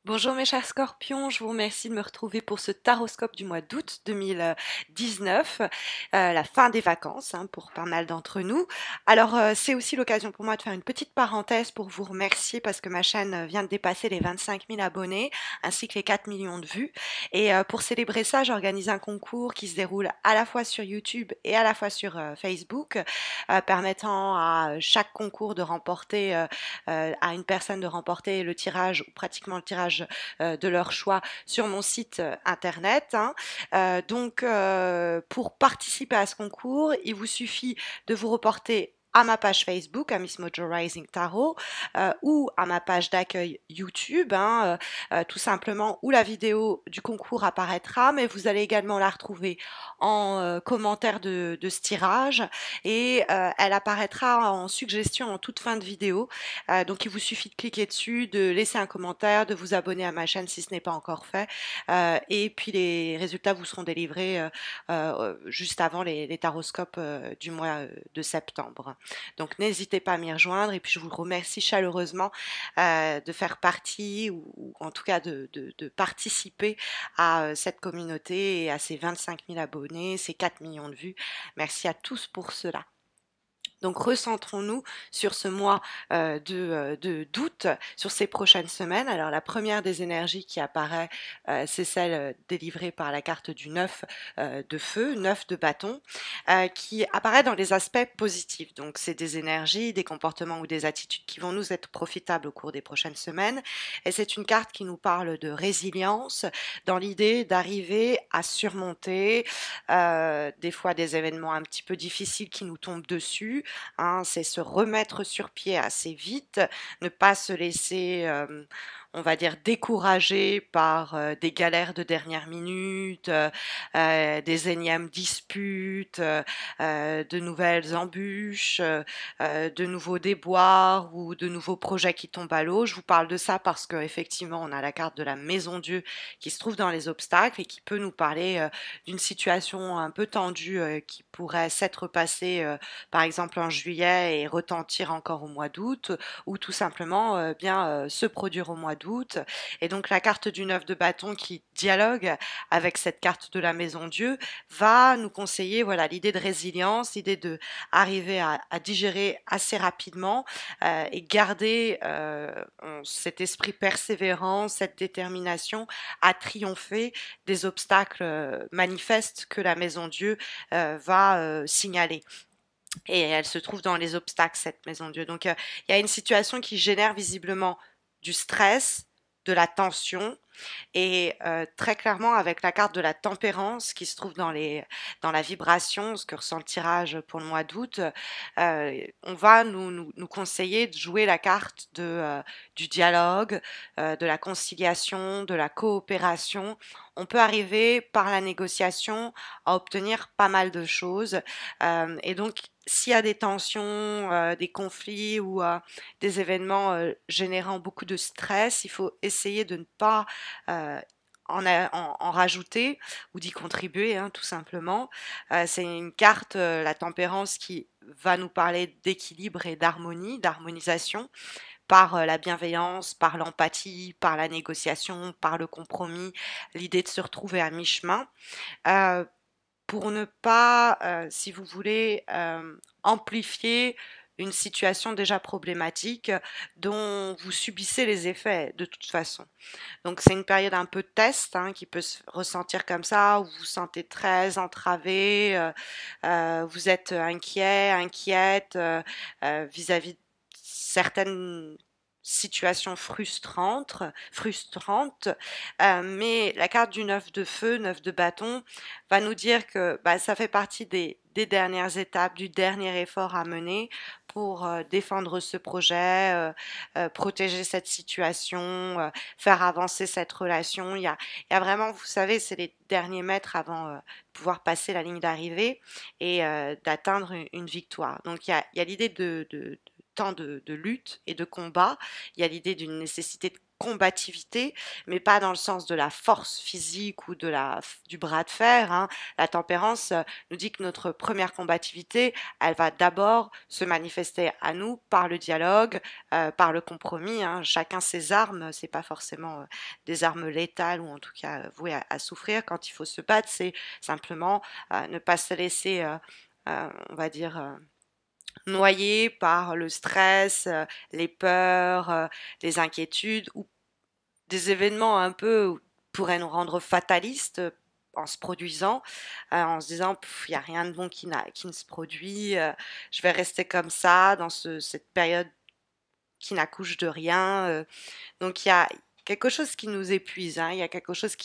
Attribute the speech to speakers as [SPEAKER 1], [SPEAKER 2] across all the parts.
[SPEAKER 1] Bonjour mes chers scorpions, je vous remercie de me retrouver pour ce taroscope du mois d'août 2019, la fin des vacances pour pas mal d'entre nous. Alors c'est aussi l'occasion pour moi de faire une petite parenthèse pour vous remercier parce que ma chaîne vient de dépasser les 25 000 abonnés ainsi que les 4 millions de vues. Et pour célébrer ça, j'organise un concours qui se déroule à la fois sur YouTube et à la fois sur Facebook, permettant à chaque concours de remporter, à une personne de remporter le tirage ou pratiquement le tirage de leur choix sur mon site internet. Donc, pour participer à ce concours, il vous suffit de vous reporter à ma page Facebook, à Miss Mojo Rising Tarot, ou à ma page d'accueil YouTube, tout simplement, où la vidéo du concours apparaîtra, mais vous allez également la retrouver en commentaire de ce tirage, et elle apparaîtra en suggestion en toute fin de vidéo. Donc il vous suffit de cliquer dessus, de laisser un commentaire, de vous abonner à ma chaîne si ce n'est pas encore fait. Et puis les résultats vous seront délivrés juste avant les taroscopes du mois de septembre. Donc n'hésitez pas à m'y rejoindre et puis je vous remercie chaleureusement de faire partie ou en tout cas de participer à cette communauté et à ces 25 000 abonnés, ces 4 millions de vues. Merci à tous pour cela. Donc recentrons-nous sur ce mois d'août, sur ces prochaines semaines. Alors la première des énergies qui apparaît, c'est celle délivrée par la carte du 9 de feu, 9 de bâton, qui apparaît dans les aspects positifs. Donc c'est des énergies, des comportements ou des attitudes qui vont nous être profitables au cours des prochaines semaines. Et c'est une carte qui nous parle de résilience, dans l'idée d'arriver à surmonter des fois des événements un petit peu difficiles qui nous tombent dessus. C'est se remettre sur pied assez vite, ne pas se laisser, on va dire, décourager par des galères de dernière minute, des énièmes disputes, de nouvelles embûches, de nouveaux déboires ou de nouveaux projets qui tombent à l'eau. Je vous parle de ça parce qu'effectivement, on a la carte de la Maison Dieu qui se trouve dans les obstacles et qui peut nous parler d'une situation un peu tendue qui pourrait s'être passée, par exemple en juillet et retentir encore au mois d'août, ou tout simplement se produire au mois d'août. Et donc la carte du 9 de bâton qui dialogue avec cette carte de la Maison Dieu va nous conseiller voilà l'idée de résilience, l'idée de arriver à digérer assez rapidement et garder cet esprit persévérant, cette détermination à triompher des obstacles manifestes que la Maison Dieu va signaler. Et elle se trouve dans les obstacles, cette Maison Dieu. Donc, il y a une situation qui génère visiblement du stress, de la tension, et très clairement avec la carte de la tempérance qui se trouve dans la vibration, ce que ressent le tirage pour le mois d'août, on va nous conseiller de jouer la carte du dialogue, de la conciliation, de la coopération. On peut arriver par la négociation à obtenir pas mal de choses. Et donc, s'il y a des tensions, des conflits ou des événements générant beaucoup de stress, il faut essayer de ne pas euh, en rajouter ou d'y contribuer, tout simplement. C'est une carte, la tempérance, qui va nous parler d'équilibre et d'harmonie, d'harmonisation, par la bienveillance, par l'empathie, par la négociation, par le compromis, l'idée de se retrouver à mi-chemin. Euh, pour ne pas, si vous voulez, amplifier une situation déjà problématique dont vous subissez les effets de toute façon. Donc c'est une période un peu de test qui peut se ressentir comme ça, où vous vous sentez très entravé, vous êtes inquiet, inquiète vis-à-vis de certaines situations frustrantes, mais la carte du 9 de feu, 9 de bâton, va nous dire que ça fait partie des dernières étapes, du dernier effort à mener pour défendre ce projet, protéger cette situation, faire avancer cette relation. Il y a vraiment, vous savez, c'est les derniers mètres avant de pouvoir passer la ligne d'arrivée et d'atteindre une victoire. Donc il y a l'idée de temps de lutte et de combat, il y a l'idée d'une nécessité de combativité, mais pas dans le sens de la force physique ou du bras de fer, hein. La tempérance nous dit que notre première combativité, elle va d'abord se manifester à nous par le dialogue, par le compromis, hein. Chacun ses armes, c'est pas forcément des armes létales ou en tout cas vouées à souffrir. Quand il faut se battre, c'est simplement ne pas se laisser, on va dire, noyé par le stress, les peurs, les inquiétudes ou des événements un peu pourraient nous rendre fatalistes en se produisant, en se disant il n'y a rien de bon qui ne se produit, je vais rester comme ça dans cette période qui n'accouche de rien. Donc il y a quelque chose qui nous épuise, hein, il y a quelque chose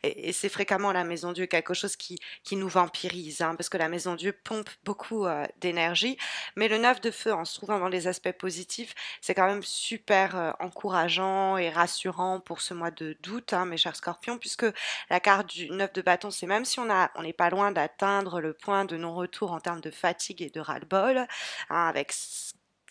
[SPEAKER 1] et c'est fréquemment la Maison Dieu, quelque chose qui nous vampirise, hein, parce que la Maison Dieu pompe beaucoup d'énergie, mais le 9 de feu, en se trouvant dans les aspects positifs, c'est quand même super encourageant et rassurant pour ce mois d'août, hein, mes chers scorpions, puisque la carte du 9 de bâton, c'est même si on n'est pas loin d'atteindre le point de non-retour en termes de fatigue et de ras-le-bol, hein, avec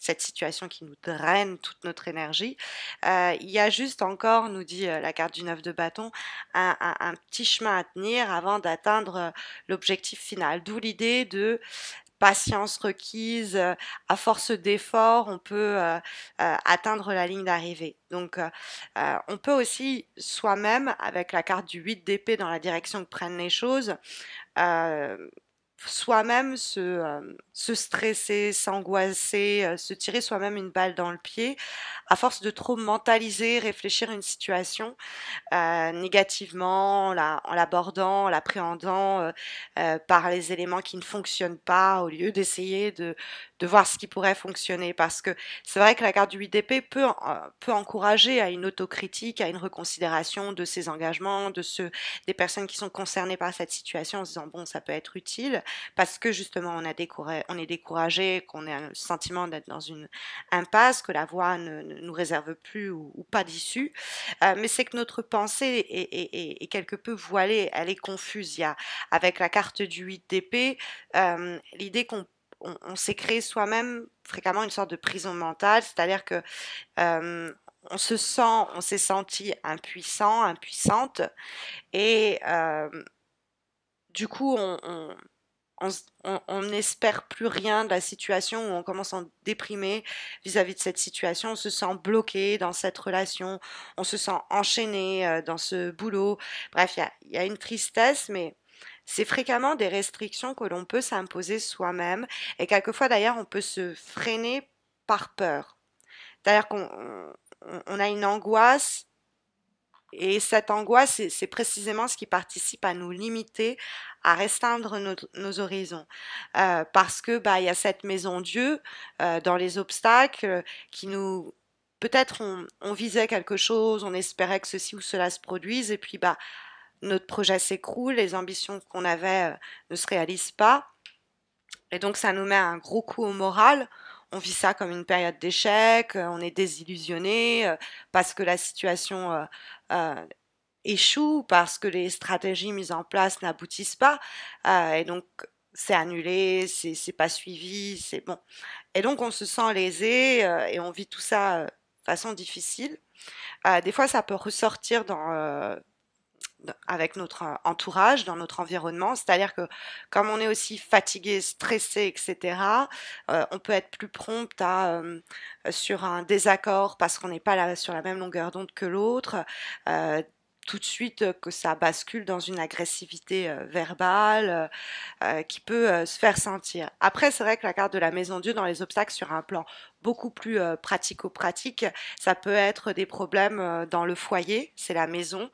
[SPEAKER 1] cette situation qui nous draine toute notre énergie. Il y a juste encore, nous dit la carte du 9 de bâton, un petit chemin à tenir avant d'atteindre l'objectif final. D'où l'idée de patience requise, à force d'efforts, on peut atteindre la ligne d'arrivée. Donc, on peut aussi soi-même, avec la carte du 8 d'épée dans la direction que prennent les choses, euh, soi-même se stresser, s'angoisser, se tirer soi-même une balle dans le pied, à force de trop mentaliser, réfléchir à une situation négativement, en l'abordant, en l'appréhendant par les éléments qui ne fonctionnent pas, au lieu d'essayer de voir ce qui pourrait fonctionner. Parce que c'est vrai que la carte du 8 d'épée peut encourager à une autocritique, à une reconsidération de ses engagements, des personnes qui sont concernées par cette situation, en se disant bon, ça peut être utile, parce que justement on est découragé, qu'on a le sentiment d'être dans une impasse, que la voie ne nous réserve plus ou pas d'issue. Mais c'est que notre pensée est quelque peu voilée, elle est confuse. Il y a, avec la carte du 8 d'épée, l'idée qu'on s'est créé soi-même fréquemment une sorte de prison mentale, c'est-à-dire que on s'est senti impuissant, impuissante, et du coup on n'espère plus rien de la situation, où on commence à en déprimer vis-à-vis de cette situation, on se sent bloqué dans cette relation, on se sent enchaîné dans ce boulot. Bref, il y a une tristesse, mais c'est fréquemment des restrictions que l'on peut s'imposer soi-même, et quelquefois d'ailleurs on peut se freiner par peur. C'est-à-dire qu'on a une angoisse, et cette angoisse, c'est précisément ce qui participe à nous limiter, à restreindre nos horizons. Parce que bah, il y a cette maison Dieu dans les obstacles qui nous... Peut-être on visait quelque chose, on espérait que ceci ou cela se produise, et puis bah, notre projet s'écroule, les ambitions qu'on avait ne se réalisent pas. Et donc ça nous met un gros coup au moral. On vit ça comme une période d'échec, on est désillusionné parce que la situation échoue, parce que les stratégies mises en place n'aboutissent pas. Et donc c'est annulé, c'est pas suivi, c'est bon. Et donc on se sent lésé et on vit tout ça de façon difficile. Des fois ça peut ressortir avec notre entourage, dans notre environnement. C'est-à-dire que comme on est aussi fatigué, stressé, etc., on peut être plus prompt sur un désaccord parce qu'on n'est pas là, sur la même longueur d'onde que l'autre. Tout de suite que ça bascule dans une agressivité verbale qui peut se faire sentir. Après, c'est vrai que la carte de la Maison Dieu dans les obstacles sur un plan beaucoup plus pratico-pratique, ça peut être des problèmes dans le foyer, c'est la maison,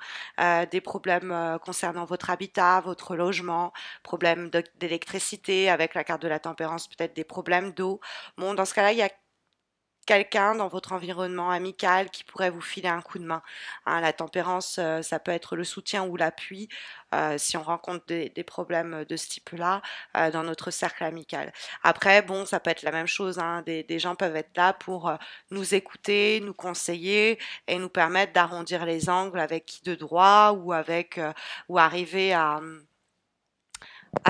[SPEAKER 1] des problèmes concernant votre habitat, votre logement, problèmes d'électricité, avec la carte de la tempérance, peut-être des problèmes d'eau. Bon, dans ce cas-là, il y a quelqu'un dans votre environnement amical qui pourrait vous filer un coup de main. Hein, la tempérance, ça peut être le soutien ou l'appui si on rencontre des problèmes de ce type-là dans notre cercle amical. Après, bon, ça peut être la même chose. Hein, des gens peuvent être là pour nous écouter, nous conseiller et nous permettre d'arrondir les angles avec qui de droit ou arriver à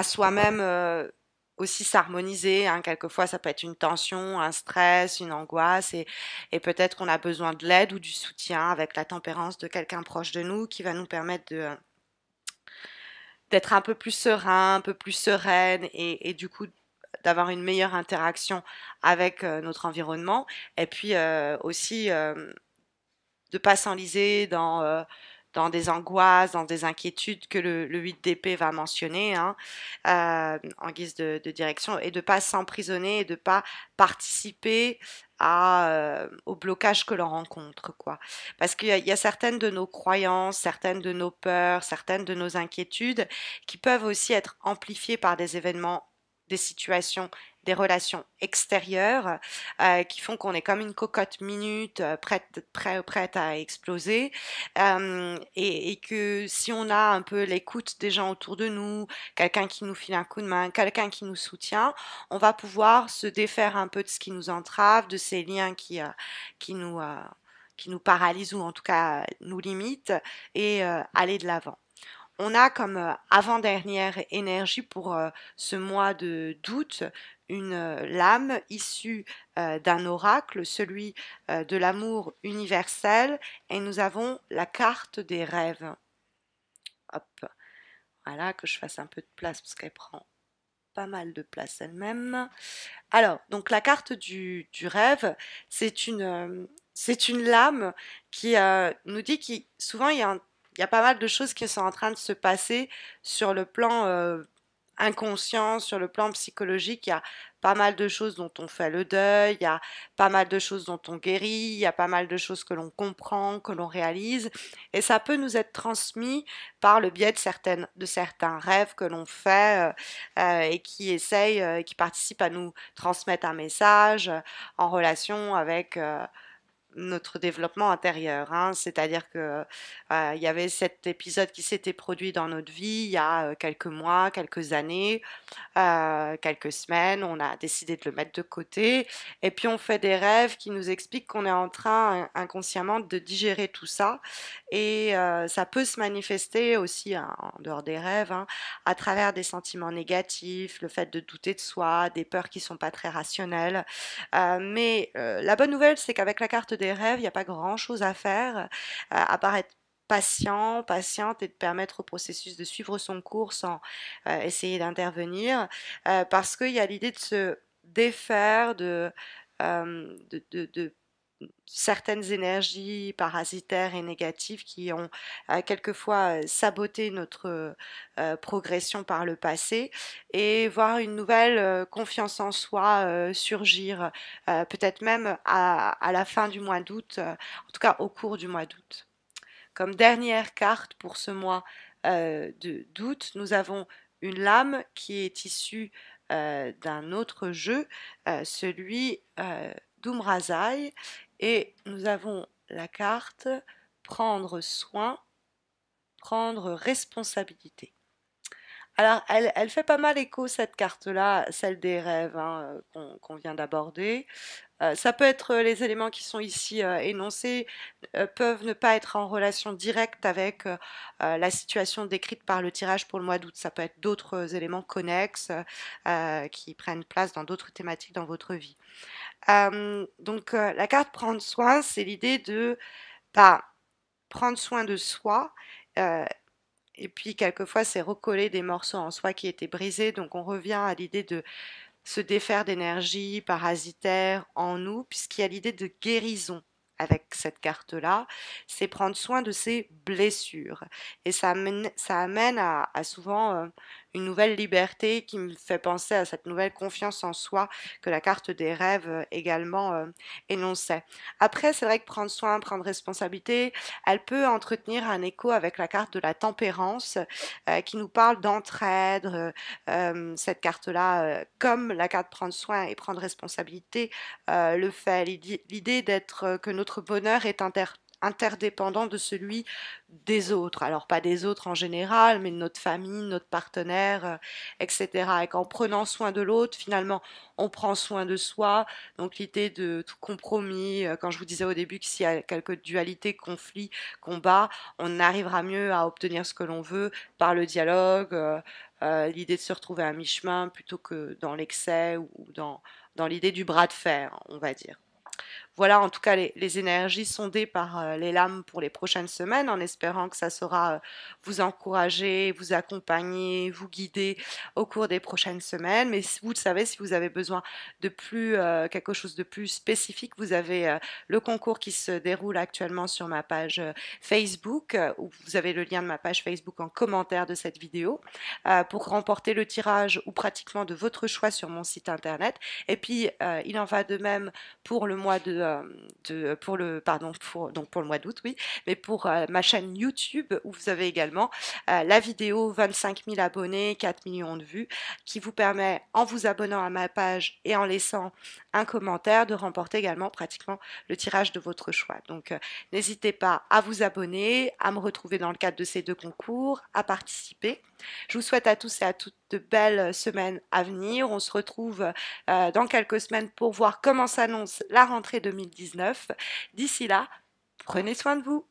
[SPEAKER 1] soi-même aussi s'harmoniser, hein. Quelquefois, ça peut être une tension, un stress, une angoisse, et peut-être qu'on a besoin de l'aide ou du soutien avec la tempérance de quelqu'un proche de nous qui va nous permettre d'être un peu plus serein, un peu plus sereine, et du coup d'avoir une meilleure interaction avec notre environnement, et puis aussi de pas s'enliser dans des angoisses, dans des inquiétudes que le 8 d'épée va mentionner, hein, en guise de direction, et de pas s'emprisonner et de pas participer au blocage que l'on rencontre, quoi. Parce qu'il y a certaines de nos croyances, certaines de nos peurs, certaines de nos inquiétudes qui peuvent aussi être amplifiées par des événements, des situations, des relations extérieures qui font qu'on est comme une cocotte minute prête à exploser, et que si on a un peu l'écoute des gens autour de nous, quelqu'un qui nous file un coup de main, quelqu'un qui nous soutient, on va pouvoir se défaire un peu de ce qui nous entrave, de ces liens qui nous, euh, qui nous paralysent ou en tout cas nous limitent, et aller de l'avant. On a comme avant-dernière énergie pour ce mois de d'août une lame issue d'un oracle, celui de l'amour universel, et nous avons la carte des rêves. Hop, voilà, que je fasse un peu de place parce qu'elle prend pas mal de place elle-même. Alors, donc la carte du rêve, c'est une lame qui nous dit qu'il souvent il y a pas mal de choses qui sont en train de se passer sur le plan inconscient, sur le plan psychologique. Il y a pas mal de choses dont on fait le deuil, il y a pas mal de choses dont on guérit, il y a pas mal de choses que l'on comprend, que l'on réalise, et ça peut nous être transmis par le biais de certains rêves que l'on fait, et qui participent à nous transmettre un message en relation avec notre développement intérieur, hein. C'est-à-dire que il y avait cet épisode qui s'était produit dans notre vie il y a quelques mois, quelques années, quelques semaines. On a décidé de le mettre de côté, et puis on fait des rêves qui nous expliquent qu'on est en train inconsciemment de digérer tout ça, et ça peut se manifester aussi, hein, en dehors des rêves, hein, à travers des sentiments négatifs, le fait de douter de soi, des peurs qui sont pas très rationnelles. Mais la bonne nouvelle, c'est qu'avec la carte des rêves, il n'y a pas grand-chose à faire, à part être patient, patiente, et de permettre au processus de suivre son cours sans essayer d'intervenir, parce qu'il y a l'idée de se défaire de certaines énergies parasitaires et négatives qui ont quelquefois saboté notre progression par le passé, et voir une nouvelle confiance en soi surgir, peut-être même à la fin du mois d'août, en tout cas au cours du mois d'août. Comme dernière carte pour ce mois d'août, nous avons une lame qui est issue d'un autre jeu, celui d'Umrazai, et nous avons la carte prendre soin, prendre responsabilité. Alors, elle fait pas mal écho, cette carte-là, celle des rêves, hein, qu'on vient d'aborder. Ça peut être les éléments qui sont ici énoncés peuvent ne pas être en relation directe avec la situation décrite par le tirage pour le mois d'août. Ça peut être d'autres éléments connexes qui prennent place dans d'autres thématiques dans votre vie. Donc, la carte prendre soin, c'est l'idée de bah, prendre soin de soi. euh, et puis, quelquefois, c'est recoller des morceaux en soi qui étaient brisés. Donc, on revient à l'idée de se défaire d'énergie parasitaire en nous, puisqu'il y a l'idée de guérison avec cette carte-là, c'est prendre soin de ses blessures. Et ça amène à souvent une nouvelle liberté qui me fait penser à cette nouvelle confiance en soi que la carte des rêves également énonçait. Après, c'est vrai que prendre soin, prendre responsabilité, elle peut entretenir un écho avec la carte de la tempérance qui nous parle d'entraide. Cette carte-là, comme la carte prendre soin et prendre responsabilité le fait, l'idée d'être que notre bonheur est interdépendant de celui des autres. Alors pas des autres en général, mais de notre famille, notre partenaire, etc. Et qu'en prenant soin de l'autre, finalement, on prend soin de soi. Donc l'idée de tout compromis, quand je vous disais au début que s'il y a quelques dualités, conflits, combats, on arrivera mieux à obtenir ce que l'on veut par le dialogue. l'idée de se retrouver à mi-chemin plutôt que dans l'excès ou dans l'idée du bras de fer, on va dire. Voilà en tout cas les énergies sondées par les lames pour les prochaines semaines, en espérant que ça saura vous encourager, vous accompagner, vous guider au cours des prochaines semaines. Mais vous le savez, si vous avez besoin de plus quelque chose de plus spécifique, vous avez le concours qui se déroule actuellement sur ma page Facebook, où vous avez le lien de ma page Facebook en commentaire de cette vidéo, pour remporter le tirage ou pratiquement de votre choix sur mon site internet. Et puis il en va de même pour le mois pour le pardon pour le mois d'août, oui, mais pour ma chaîne YouTube, où vous avez également la vidéo 25 000 abonnés, 4 millions de vues, qui vous permet, en vous abonnant à ma page et en laissant un commentaire, de remporter également pratiquement le tirage de votre choix. Donc n'hésitez pas à vous abonner, à me retrouver dans le cadre de ces deux concours, à participer. Je vous souhaite à tous et à toutes de belles semaines à venir. On se retrouve dans quelques semaines pour voir comment s'annonce la rentrée 2019. D'ici là, prenez soin de vous.